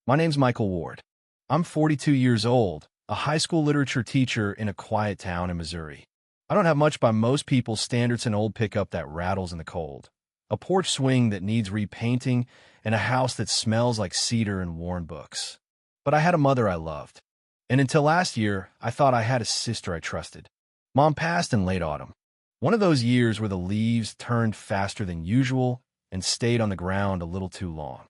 My name's Michael Ward. I'm 42 years old, a high school literature teacher in a quiet town in Missouri. I don't have much by most people's standards: an old pickup that rattles in the cold, a porch swing that needs repainting, and a house that smells like cedar and worn books. But I had a mother I loved. And until last year, I thought I had a sister I trusted. Mom passed in late autumn. One of those years where the leaves turned faster than usual and stayed on the ground a little too long.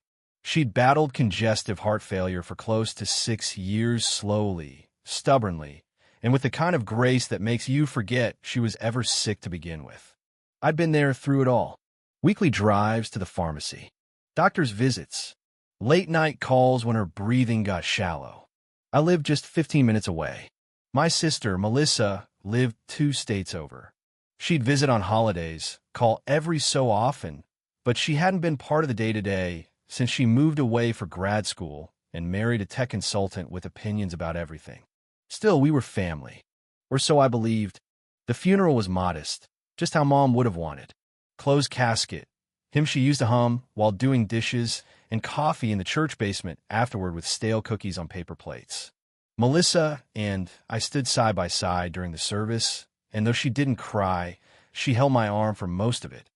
She'd battled congestive heart failure for close to 6 years, slowly, stubbornly, and with the kind of grace that makes you forget she was ever sick to begin with. I'd been there through it all. Weekly drives to the pharmacy, doctor's visits, late-night calls when her breathing got shallow. I lived just 15 minutes away. My sister, Melissa, lived 2 states over. She'd visit on holidays, call every so often, but she hadn't been part of the day-to-day since she moved away for grad school and married a tech consultant with opinions about everything. Still, we were family. Or so I believed. The funeral was modest, just how Mom would have wanted. Closed casket, hymn she used to hum while doing dishes, and coffee in the church basement afterward with stale cookies on paper plates. Melissa and I stood side by side during the service, and though she didn't cry, she held my arm for most of it.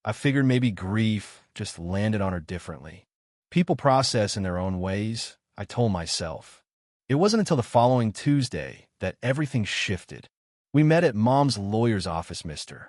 I figured maybe grief just landed on her differently. People process in their own ways, I told myself. It wasn't until the following Tuesday that everything shifted. We met at Mom's lawyer's office, Mr.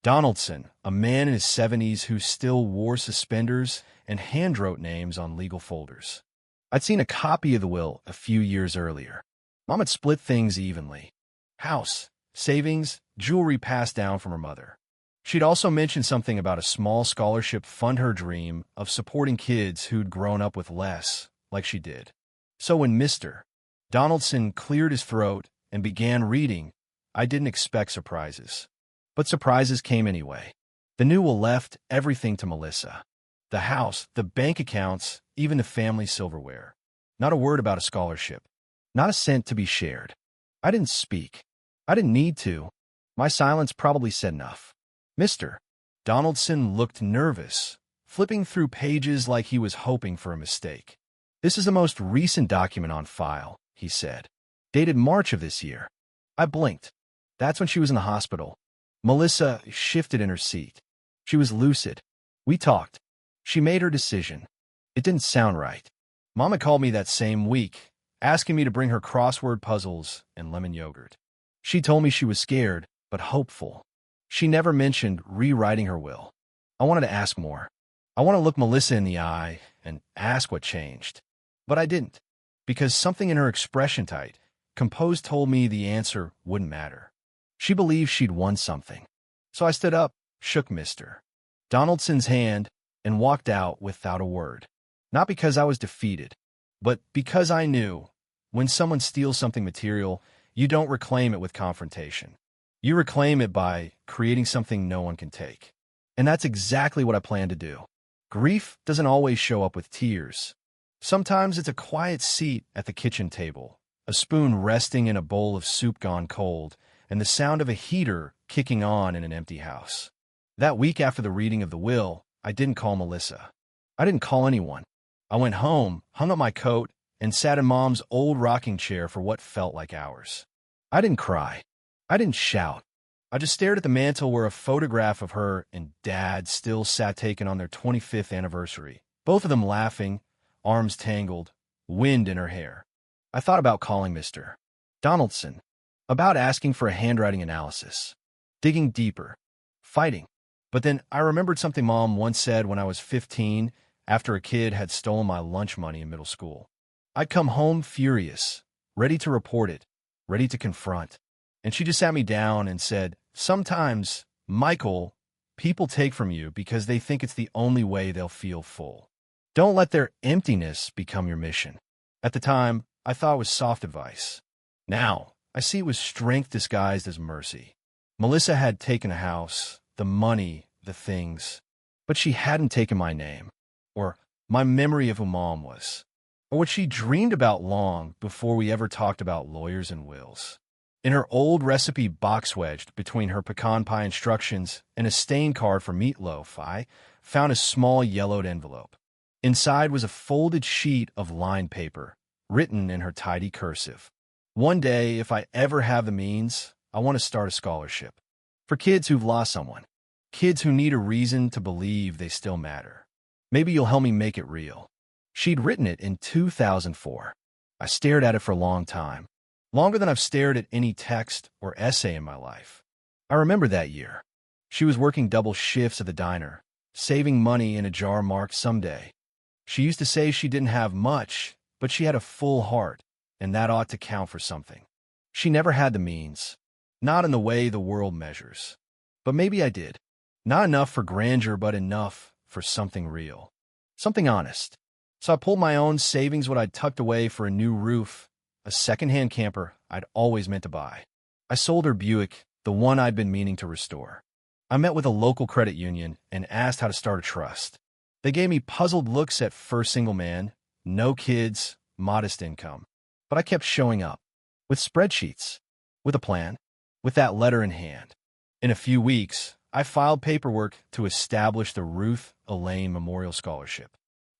Donaldson, a man in his 70s who still wore suspenders and handwrote names on legal folders. I'd seen a copy of the will a few years earlier. Mom had split things evenly. House, savings, jewelry passed down from her mother. She'd also mentioned something about a small scholarship fund her dream of supporting kids who'd grown up with less, like she did. So when Mr. Donaldson cleared his throat and began reading, I didn't expect surprises. But surprises came anyway. The new will left everything to Melissa. The house, the bank accounts, even the family silverware. Not a word about a scholarship. Not a cent to be shared. I didn't speak. I didn't need to. My silence probably said enough. Mr. Donaldson looked nervous, flipping through pages like he was hoping for a mistake. "This is the most recent document on file," he said. "Dated March of this year." I blinked. That's when she was in the hospital. Melissa shifted in her seat. She was lucid. We talked. She made her decision. It didn't sound right. Mama called me that same week, asking me to bring her crossword puzzles and lemon yogurt. She told me she was scared, but hopeful. She never mentioned rewriting her will. I wanted to ask more. I want to look Melissa in the eye and ask what changed. But I didn't, because something in her expression type, composed, told me the answer wouldn't matter. She believed she'd won something. So I stood up, shook Mr. Donaldson's hand, and walked out without a word. Not because I was defeated, but because I knew, when someone steals something material, you don't reclaim it with confrontation. You reclaim it by creating something no one can take. And that's exactly what I plan to do. Grief doesn't always show up with tears. Sometimes it's a quiet seat at the kitchen table, a spoon resting in a bowl of soup gone cold, and the sound of a heater kicking on in an empty house. That week after the reading of the will, I didn't call Melissa. I didn't call anyone. I went home, hung up my coat, and sat in Mom's old rocking chair for what felt like hours. I didn't cry. I didn't shout. I just stared at the mantel where a photograph of her and Dad still sat, taken on their 25th anniversary, both of them laughing, arms tangled, wind in her hair. I thought about calling Mr. Donaldson, about asking for a handwriting analysis, digging deeper, fighting. But then I remembered something Mom once said when I was 15 after a kid had stolen my lunch money in middle school. I'd come home furious, ready to report it, ready to confront. And she just sat me down and said, "Sometimes, Michael, people take from you because they think it's the only way they'll feel full. Don't let their emptiness become your mission." At the time, I thought it was soft advice. Now, I see it was strength disguised as mercy. Melissa had taken a house, the money, the things, but she hadn't taken my name, or my memory of who Mom was, or what she dreamed about long before we ever talked about lawyers and wills. In her old recipe box wedged between her pecan pie instructions and a stain card for meatloaf, I found a small yellowed envelope. Inside was a folded sheet of lined paper, written in her tidy cursive. One day, if I ever have the means, I want to start a scholarship. For kids who've lost someone. Kids who need a reason to believe they still matter. Maybe you'll help me make it real. She'd written it in 2004. I stared at it for a long time. Longer than I've stared at any text or essay in my life. I remember that year. She was working double shifts at the diner, saving money in a jar marked someday. She used to say she didn't have much, but she had a full heart, and that ought to count for something. She never had the means, not in the way the world measures. But maybe I did. Not enough for grandeur, but enough for something real. Something honest. So I pulled my own savings, what I'd tucked away for a new roof, a second-hand camper I'd always meant to buy. I sold her Buick, the one I'd been meaning to restore. I met with a local credit union and asked how to start a trust. They gave me puzzled looks at first single man, no kids, modest income. But I kept showing up. With spreadsheets. With a plan. With that letter in hand. In a few weeks, I filed paperwork to establish the Ruth Elaine Memorial Scholarship.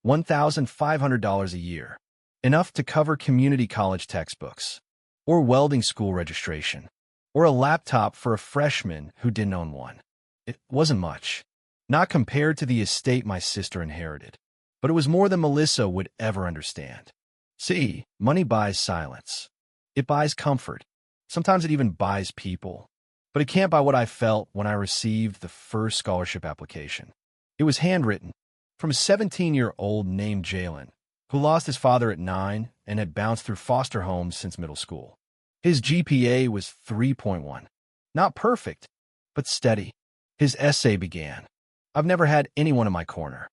$1,500 a year. Enough to cover community college textbooks. Or welding school registration. Or a laptop for a freshman who didn't own one. It wasn't much. Not compared to the estate my sister inherited. But it was more than Melissa would ever understand. See, money buys silence. It buys comfort. Sometimes it even buys people. But it can't buy what I felt when I received the first scholarship application. It was handwritten from a 17-year-old named Jalen, who lost his father at 9 and had bounced through foster homes since middle school. His GPA was 3.1. Not perfect, but steady. His essay began. I've never had anyone in my corner,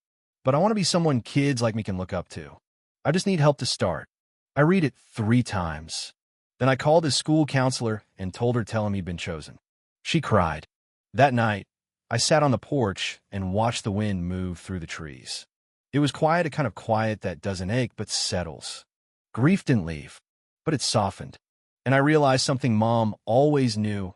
but I want to be someone kids like me can look up to. I just need help to start. I read it 3 times. Then I called his school counselor and told her tell him he'd been chosen. She cried. That night, I sat on the porch and watched the wind move through the trees. It was quiet, a kind of quiet that doesn't ache but settles. Grief didn't leave, but it softened. And I realized something Mom always knew.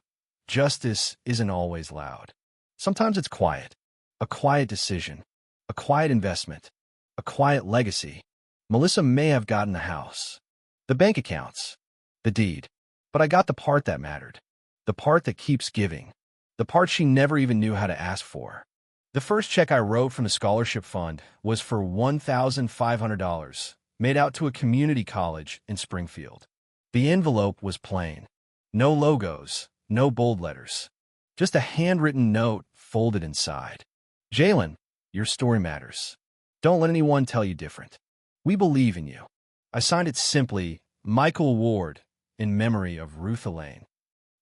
Justice isn't always loud. Sometimes it's quiet. A quiet decision. A quiet investment. A quiet legacy. Melissa may have gotten the house. The bank accounts. The deed. But I got the part that mattered. The part that keeps giving. The part she never even knew how to ask for. The first check I wrote from the scholarship fund was for $1,500, made out to a community college in Springfield. The envelope was plain. No logos, no bold letters. Just a handwritten note folded inside. Jalen, your story matters. Don't let anyone tell you different. We believe in you. I signed it simply, Michael Ward, in memory of Ruth Elaine.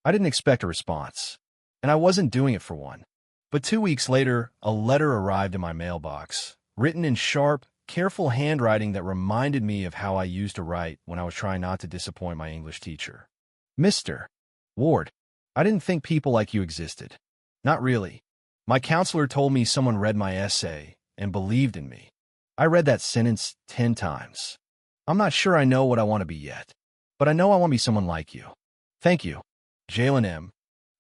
I didn't expect a response, and I wasn't doing it for one. But 2 weeks later, a letter arrived in my mailbox, written in sharp, careful handwriting that reminded me of how I used to write when I was trying not to disappoint my English teacher. Mr. Ward, I didn't think people like you existed. Not really. My counselor told me someone read my essay and believed in me. I read that sentence 10 times. I'm not sure I know what I want to be yet, but I know I want to be someone like you. Thank you, Jalen M.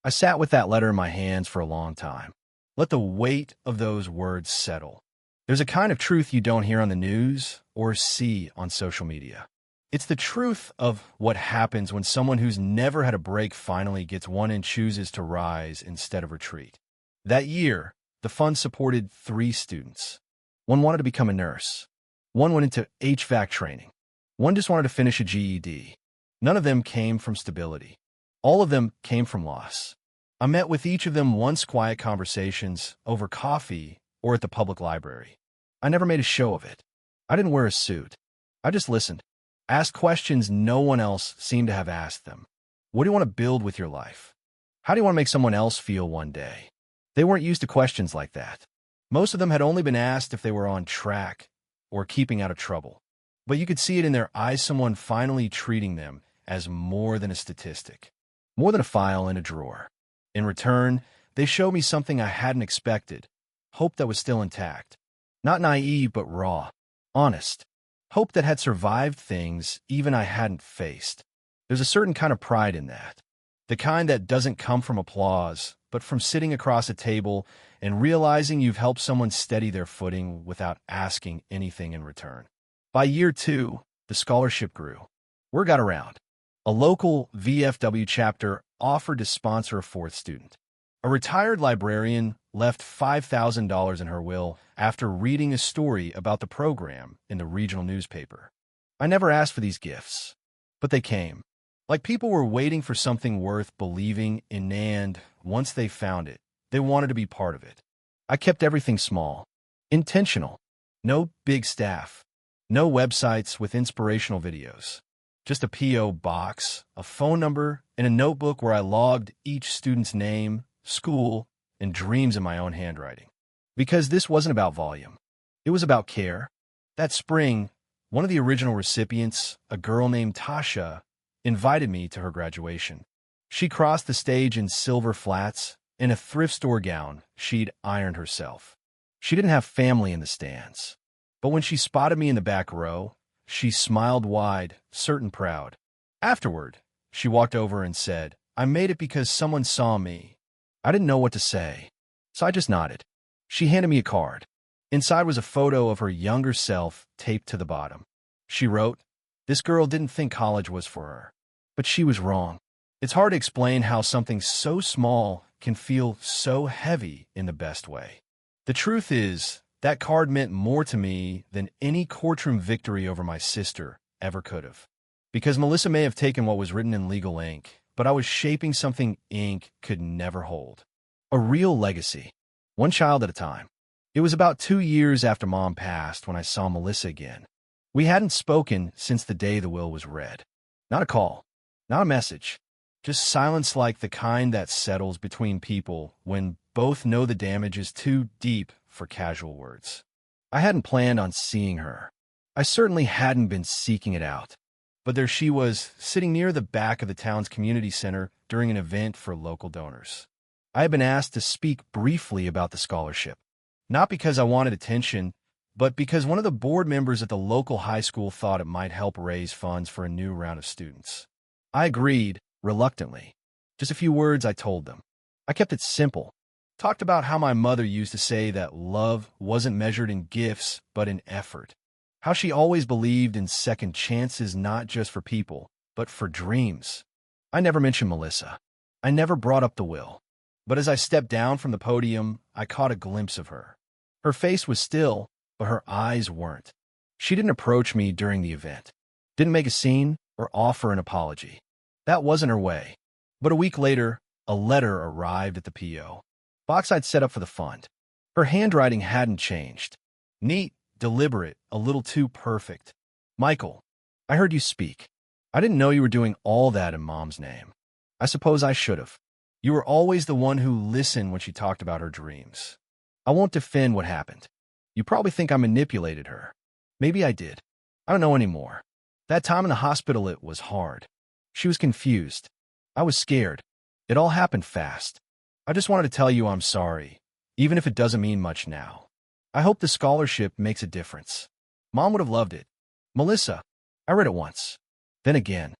I sat with that letter in my hands for a long time. Let the weight of those words settle. There's a kind of truth you don't hear on the news or see on social media. It's the truth of what happens when someone who's never had a break finally gets one and chooses to rise instead of retreat. That year, the fund supported 3 students. One wanted to become a nurse. One went into HVAC training. One just wanted to finish a GED. None of them came from stability. All of them came from loss. I met with each of them once, quiet conversations over coffee or at the public library. I never made a show of it. I didn't wear a suit. I just listened. Asked questions no one else seemed to have asked them. What do you want to build with your life? How do you want to make someone else feel one day? They weren't used to questions like that. Most of them had only been asked if they were on track or keeping out of trouble. But you could see it in their eyes, someone finally treating them as more than a statistic, more than a file in a drawer. In return, they showed me something I hadn't expected, hope that was still intact. Not naive, but raw, honest. Hope that had survived things even I hadn't faced. There's a certain kind of pride in that. The kind that doesn't come from applause, but from sitting across a table and realizing you've helped someone steady their footing without asking anything in return. By year 2, the scholarship grew. Word got around. A local VFW chapter offered to sponsor a 4th student. A retired librarian left $5,000 in her will after reading a story about the program in the regional newspaper. I never asked for these gifts, but they came. Like people were waiting for something worth believing in, and once they found it, they wanted to be part of it. I kept everything small, intentional. No big staff, no websites with inspirational videos. Just a P.O. box, a phone number, and a notebook where I logged each student's name, school, and dreams in my own handwriting. Because this wasn't about volume. It was about care. That spring, one of the original recipients, a girl named Tasha, invited me to her graduation. She crossed the stage in silver flats, in a thrift store gown she'd ironed herself. She didn't have family in the stands. But when she spotted me in the back row, she smiled wide, certain proud. Afterward, she walked over and said, "I made it because someone saw me." I didn't know what to say, so I just nodded. She handed me a card. Inside was a photo of her younger self taped to the bottom. She wrote, "This girl didn't think college was for her, but she was wrong." It's hard to explain how something so small can feel so heavy in the best way. The truth is, that card meant more to me than any courtroom victory over my sister ever could have. Because Melissa may have taken what was written in legal ink, but I was shaping something ink could never hold. A real legacy, one child at a time. It was about 2 years after Mom passed when I saw Melissa again. We hadn't spoken since the day the will was read. Not a call, not a message, just silence like the kind that settles between people when both know the damage is too deep for casual words. I hadn't planned on seeing her. I certainly hadn't been seeking it out. But there she was, sitting near the back of the town's community center during an event for local donors. I had been asked to speak briefly about the scholarship, not because I wanted attention, but because one of the board members at the local high school thought it might help raise funds for a new round of students. I agreed, reluctantly. Just a few words I told them. I kept it simple. Talked about how my mother used to say that love wasn't measured in gifts, but in effort. How she always believed in second chances not just for people, but for dreams. I never mentioned Melissa. I never brought up the will. But as I stepped down from the podium, I caught a glimpse of her. Her face was still, but her eyes weren't. She didn't approach me during the event. Didn't make a scene or offer an apology. That wasn't her way. But a week later, a letter arrived at the P.O. box I'd set up for the fund. Her handwriting hadn't changed. Neat, deliberate, a little too perfect. "Michael, I heard you speak. I didn't know you were doing all that in Mom's name. I suppose I should have. You were always the one who listened when she talked about her dreams. I won't defend what happened. You probably think I manipulated her. Maybe I did. I don't know anymore. That time in the hospital, it was hard. She was confused. I was scared. It all happened fast. I just wanted to tell you I'm sorry, even if it doesn't mean much now. I hope the scholarship makes a difference. Mom would have loved it. Melissa, I read it once, then again,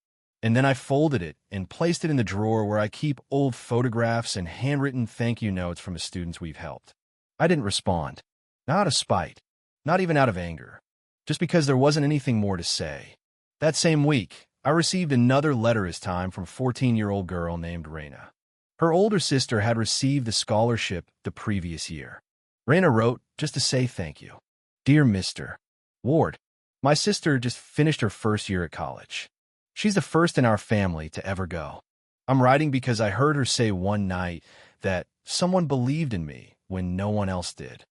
and then I folded it and placed it in the drawer where I keep old photographs and handwritten thank you notes from the students we've helped. I didn't respond, not out of spite, not even out of anger, just because there wasn't anything more to say. That same week, I received another letter this time from a 14-year-old girl named Raina. Her older sister had received the scholarship the previous year. Raina wrote just to say thank you. "Dear Mr. Ward, my sister just finished her first year at college. She's the first in our family to ever go. I'm writing because I heard her say one night that someone believed in me when no one else did.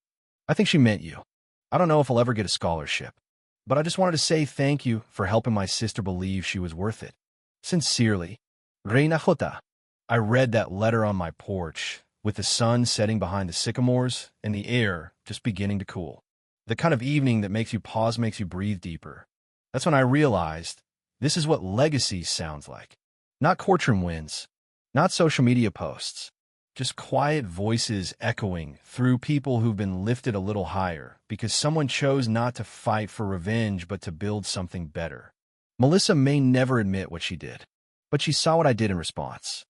I think she meant you. I don't know if I'll ever get a scholarship, but I just wanted to say thank you for helping my sister believe she was worth it. Sincerely, Reina Jota." I read that letter on my porch, with the sun setting behind the sycamores and the air just beginning to cool. The kind of evening that makes you pause, makes you breathe deeper. That's when I realized this is what legacy sounds like. Not courtroom wins, not social media posts, just quiet voices echoing through people who've been lifted a little higher because someone chose not to fight for revenge but to build something better. Melissa may never admit what she did, but she saw what I did in response.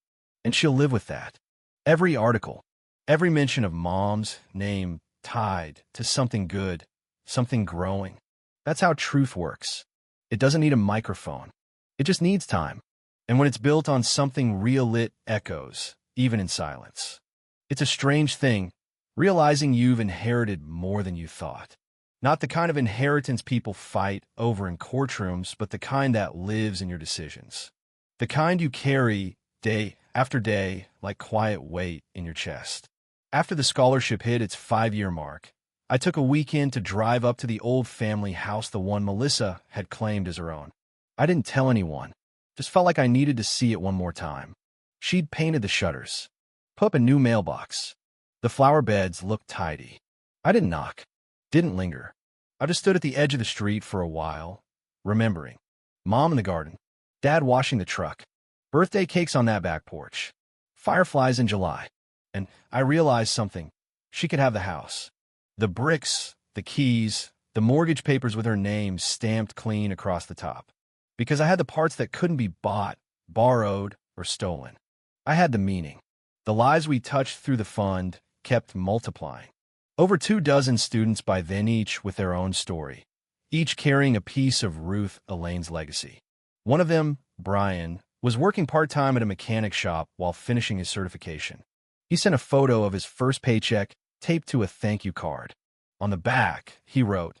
And she'll live with that. Every article, Every mention of mom's name tied to something good, something growing. That's how truth works. It doesn't need a microphone. It just needs time. And when it's built on something real, it echoes, even in silence. It's a strange thing, realizing you've inherited more than you thought. Not the kind of inheritance people fight over in courtrooms, but the kind that lives in your decisions. The kind you carry day after day like quiet weight in your chest. After the scholarship hit its 5-year mark, I took a weekend to drive up to the old family house, the one Melissa had claimed as her own. I didn't tell anyone, just felt like I needed to see it one more time. She'd painted the shutters, put up a new mailbox. The flower beds looked tidy. I didn't knock, didn't linger. I just stood at the edge of the street for a while, remembering. Mom in the garden, Dad washing the truck, birthday cakes on that back porch, fireflies in July. And I realized something. She could have the house. The bricks, the keys, the mortgage papers with her name stamped clean across the top. Because I had the parts that couldn't be bought, borrowed, or stolen. I had the meaning. The lives we touched through the fund kept multiplying. Over 24 students by then, each with their own story, each carrying a piece of Ruth Elaine's legacy. One of them, Brian, was working part-time at a mechanic shop while finishing his certification. He sent a photo of his first paycheck taped to a thank you card. On the back, he wrote,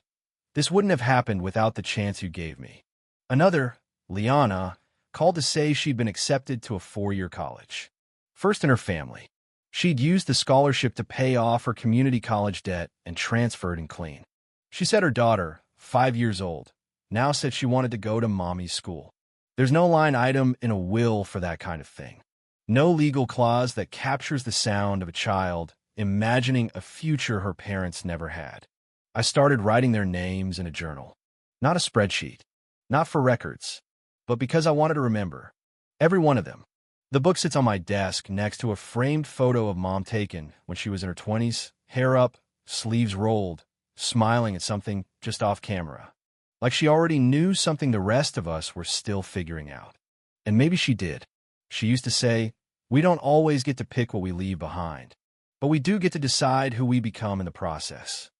"This wouldn't have happened without the chance you gave me." Another, Liana, called to say she'd been accepted to a 4-year college. First in her family. She'd used the scholarship to pay off her community college debt and transferred and clean. She said her daughter, 5 years old, now said she wanted to go to mommy's school. There's no line item in a will for that kind of thing. No legal clause that captures the sound of a child imagining a future her parents never had. I started writing their names in a journal. Not a spreadsheet. Not for records. But because I wanted to remember. Every one of them. The book sits on my desk next to a framed photo of Mom taken when she was in her 20s, hair up, sleeves rolled, smiling at something just off camera. Like she already knew something the rest of us were still figuring out. And maybe she did. She used to say, "We don't always get to pick what we leave behind, but we do get to decide who we become in the process."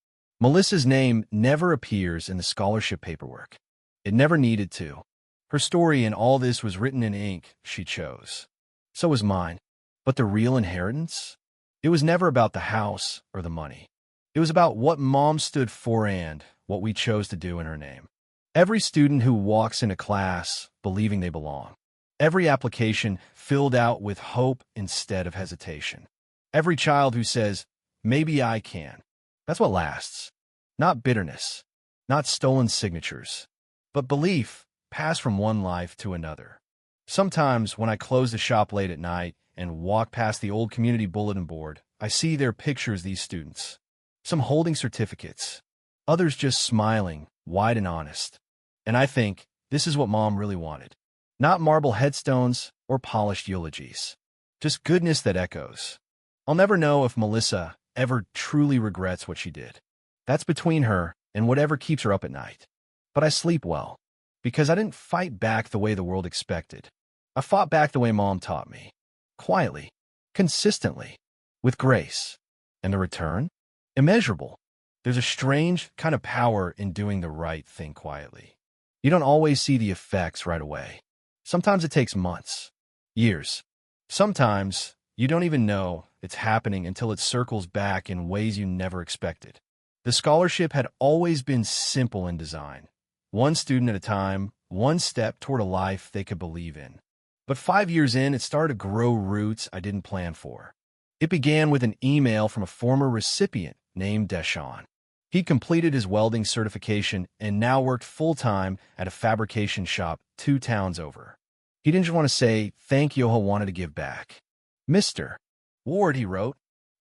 Melissa's name never appears in the scholarship paperwork. It never needed to. Her story in all this was written in ink she chose. So was mine. But the real inheritance? It was never about the house or the money. It was about what Mom stood for and what we chose to do in her name. Every student who walks into class believing they belong. Every application filled out with hope instead of hesitation. Every child who says, "Maybe I can." That's what lasts. Not bitterness. Not stolen signatures. But belief passed from one life to another. Sometimes when I close the shop late at night and walk past the old community bulletin board, I see their pictures, these students. Some holding certificates. Others just smiling, wide and honest. And I think this is what Mom really wanted. Not marble headstones or polished eulogies. Just goodness that echoes. I'll never know if Melissa ever truly regrets what she did. That's between her and whatever keeps her up at night. But I sleep well, because I didn't fight back the way the world expected. I fought back the way Mom taught me. Quietly, consistently, with grace. And the return? Immeasurable. There's a strange kind of power in doing the right thing quietly. You don't always see the effects right away. Sometimes it takes months, years. Sometimes you don't even know it's happening until it circles back in ways you never expected. The scholarship had always been simple in design. One student at a time, one step toward a life they could believe in. But 5 years in, it started to grow roots I didn't plan for. It began with an email from a former recipient named Deshawn. He'd completed his welding certification and now worked full-time at a fabrication shop 2 towns over. He didn't just want to say thank you, he wanted to give back. "Mr. Ward," he wrote,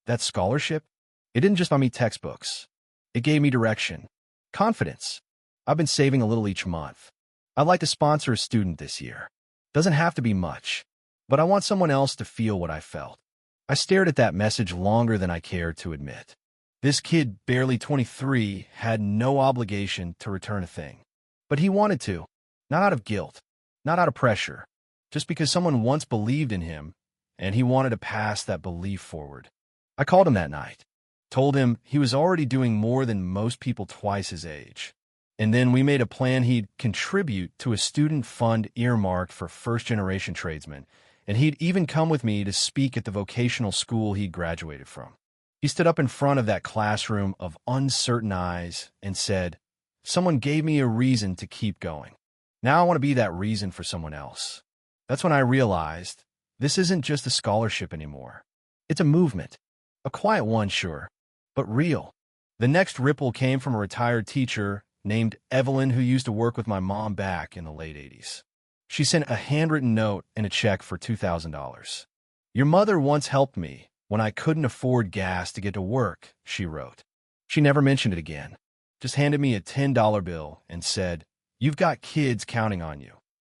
"that scholarship, it didn't just buy me textbooks. It gave me direction, confidence. I've been saving a little each month. I'd like to sponsor a student this year. Doesn't have to be much, but I want someone else to feel what I felt." I stared at that message longer than I cared to admit. This kid, barely 23, had no obligation to return a thing. But he wanted to, not out of guilt, not out of pressure, just because someone once believed in him, and he wanted to pass that belief forward. I called him that night, told him he was already doing more than most people twice his age. And then we made a plan he'd contribute to a student fund earmarked for first-generation tradesmen, and he'd even come with me to speak at the vocational school he'd graduated from. He stood up in front of that classroom of uncertain eyes and said, "Someone gave me a reason to keep going. Now I want to be that reason for someone else." That's when I realized this isn't just a scholarship anymore. It's a movement. A quiet one, sure, but real. The next ripple came from a retired teacher named Evelyn who used to work with my mom back in the late 80s. She sent a handwritten note and a check for $2,000. "Your mother once helped me when I couldn't afford gas to get to work," she wrote. She never mentioned it again, just handed me a $10 bill and said, "You've got kids counting on you."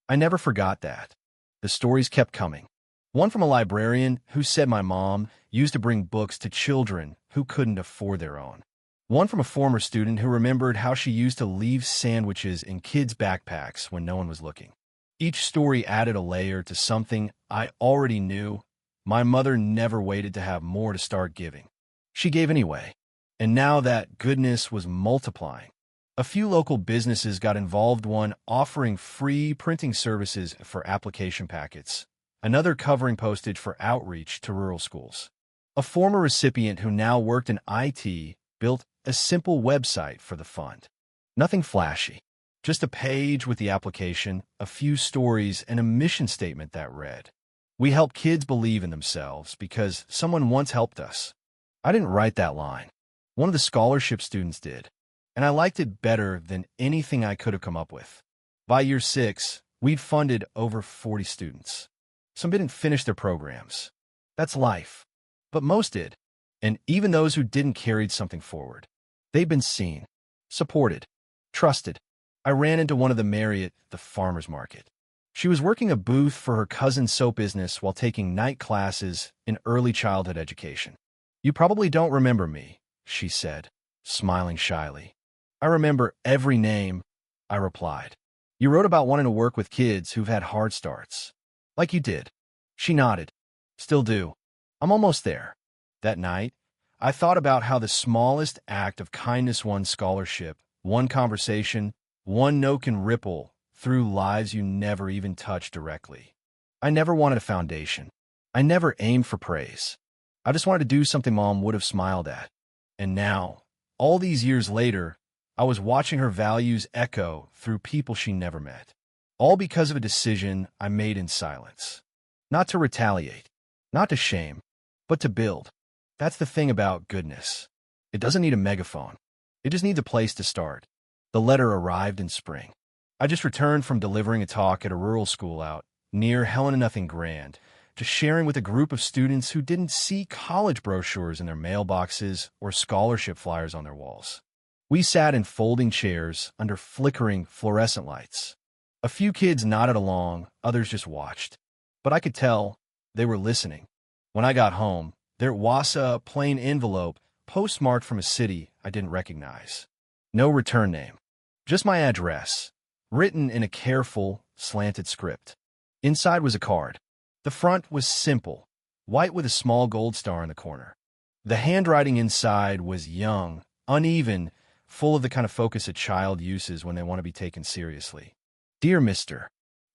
I never forgot that. The stories kept coming. One from a librarian who said my mom used to bring books to children who couldn't afford their own. One from a former student who remembered how she used to leave sandwiches in kids' backpacks when no one was looking. Each story added a layer to something I already knew. My mother never waited to have more to start giving. She gave anyway, and now that goodness was multiplying. A few local businesses got involved, one offering free printing services for application packets, another covering postage for outreach to rural schools. A former recipient who now worked in IT built a simple website for the fund. Nothing flashy, just a page with the application, a few stories, and a mission statement that read, "We help kids believe in themselves because someone once helped us." I didn't write that line. One of the scholarship students did, and I liked it better than anything I could have come up with. By year 6, we'd funded over 40 students. Some didn't finish their programs. That's life. But most did, and even those who didn't carried something forward. They'd been seen, supported, trusted. I ran into one of the Mary at the farmer's market. She was working a booth for her cousin's soap business while taking night classes in early childhood education. "You probably don't remember me," she said, smiling shyly. "I remember every name," I replied. "You wrote about wanting to work with kids who've had hard starts. Like you did." She nodded. "Still do. I'm almost there." That night, I thought about how the smallest act of kindness, one scholarship, one conversation, one note can ripple through lives you never even touched directly. I never wanted a foundation. I never aimed for praise. I just wanted to do something Mom would have smiled at. And now, all these years later, I was watching her values echo through people she never met. All because of a decision I made in silence. Not to retaliate, not to shame, but to build. That's the thing about goodness. It doesn't need a megaphone. It just needs a place to start. The letter arrived in spring. I just returned from delivering a talk at a rural school out near Helena, nothing grand, just sharing with a group of students who didn't see college brochures in their mailboxes or scholarship flyers on their walls. We sat in folding chairs under flickering fluorescent lights. A few kids nodded along, others just watched. But I could tell they were listening. When I got home, their Wassa plain envelope postmarked from a city I didn't recognize. No return name. Just my address, written in a careful, slanted script. Inside was a card. The front was simple, white with a small gold star in the corner. The handwriting inside was young, uneven, full of the kind of focus a child uses when they want to be taken seriously. "Dear Mr.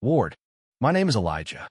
Ward, my name is Elijah.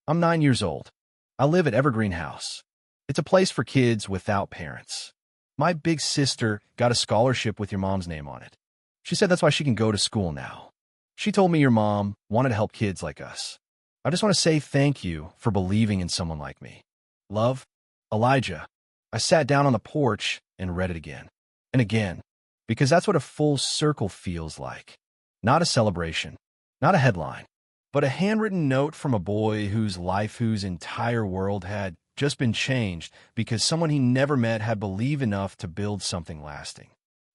I'm 9 years old. I live at Evergreen House. It's a place for kids without parents. My big sister got a scholarship with your mom's name on it. She said that's why she can go to school now. She told me your mom wanted to help kids like us. I just want to say thank you for believing in someone like me. Love, Elijah." I sat down on the porch and read it again and again, because that's what a full circle feels like. Not a celebration, not a headline, but a handwritten note from a boy whose life, whose entire world had just been changed because someone he never met had believed enough to build something lasting.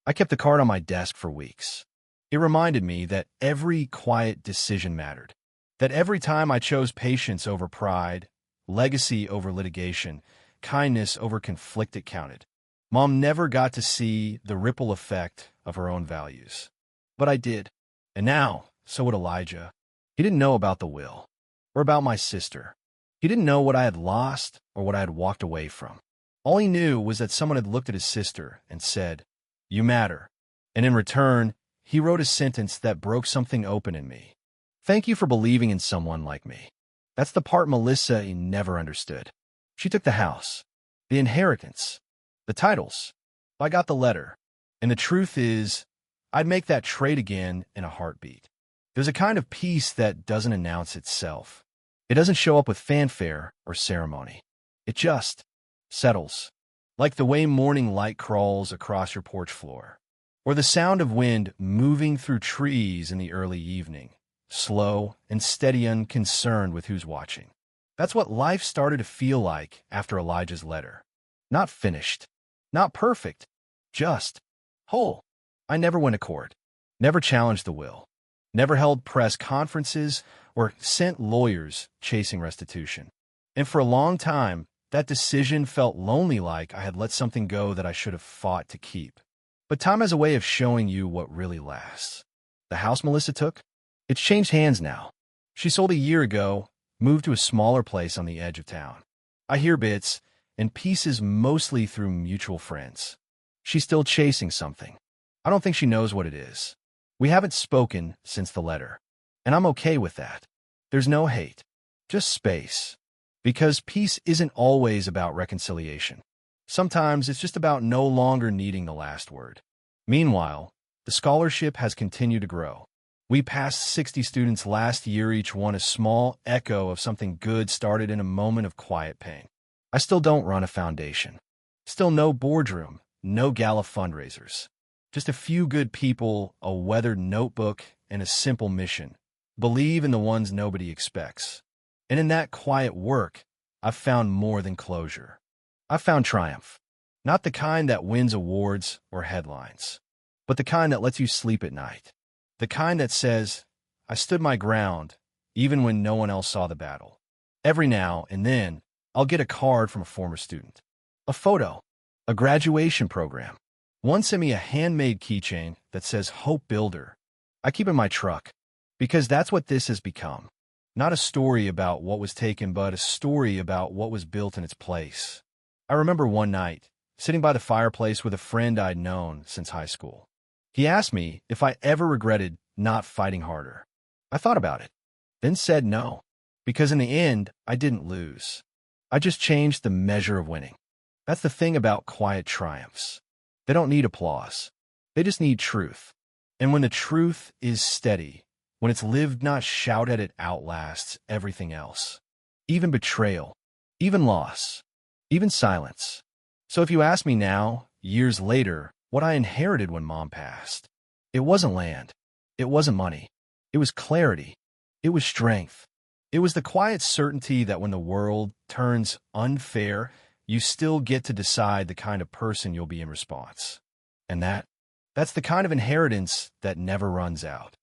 I kept the card on my desk for weeks. It reminded me that every quiet decision mattered, that every time I chose patience over pride, legacy over litigation, kindness over conflict, it counted. Mom never got to see the ripple effect of her own values. But I did. And now, so would Elijah. He didn't know about the will, or about my sister. He didn't know what I had lost or what I had walked away from. All he knew was that someone had looked at his sister and said, "You matter." And in return, he wrote a sentence that broke something open in me. "Thank you for believing in someone like me." That's the part Melissa never understood. She took the house, the inheritance, the titles. I got the letter. And the truth is, I'd make that trade again in a heartbeat. There's a kind of peace that doesn't announce itself. It doesn't show up with fanfare or ceremony. It just settles, like the way morning light crawls across your porch floor, or the sound of wind moving through trees in the early evening, slow and steady, unconcerned with who's watching. That's what life started to feel like after Elijah's letter. Not finished, not perfect, just whole. I never went to court, never challenged the will, never held press conferences or sent lawyers chasing restitution. And for a long time, that decision felt lonely, like I had let something go that I should have fought to keep. But time has a way of showing you what really lasts. The house Melissa took? It's changed hands now. She sold a year ago, moved to a smaller place on the edge of town. I hear bits and pieces mostly through mutual friends. She's still chasing something. I don't think she knows what it is. We haven't spoken since the letter, and I'm okay with that. There's no hate, just space. Because peace isn't always about reconciliation. Sometimes it's just about no longer needing the last word. Meanwhile, the scholarship has continued to grow. We passed 60 students last year, each one a small echo of something good started in a moment of quiet pain. I still don't run a foundation. Still no boardroom, no gala fundraisers. Just a few good people, a weathered notebook, and a simple mission. Believe in the ones nobody expects. And in that quiet work, I've found more than closure. I've found triumph. Not the kind that wins awards or headlines, but the kind that lets you sleep at night. The kind that says, I stood my ground, even when no one else saw the battle. Every now and then, I'll get a card from a former student. A photo. A graduation program. One sent me a handmade keychain that says Hope Builder. I keep it in my truck, because that's what this has become. Not a story about what was taken, but a story about what was built in its place. I remember one night, sitting by the fireplace with a friend I'd known since high school. He asked me if I ever regretted not fighting harder. I thought about it, then said no, because in the end, I didn't lose. I just changed the measure of winning. That's the thing about quiet triumphs. They don't need applause. They just need truth. And when the truth is steady, when it's lived, not shouted, it outlasts everything else. Even betrayal, even loss, even silence. So if you ask me now, years later, what I inherited when Mom passed, it wasn't land. It wasn't money. It was clarity. It was strength. It was the quiet certainty that when the world turns unfair, you still get to decide the kind of person you'll be in response. And that's the kind of inheritance that never runs out.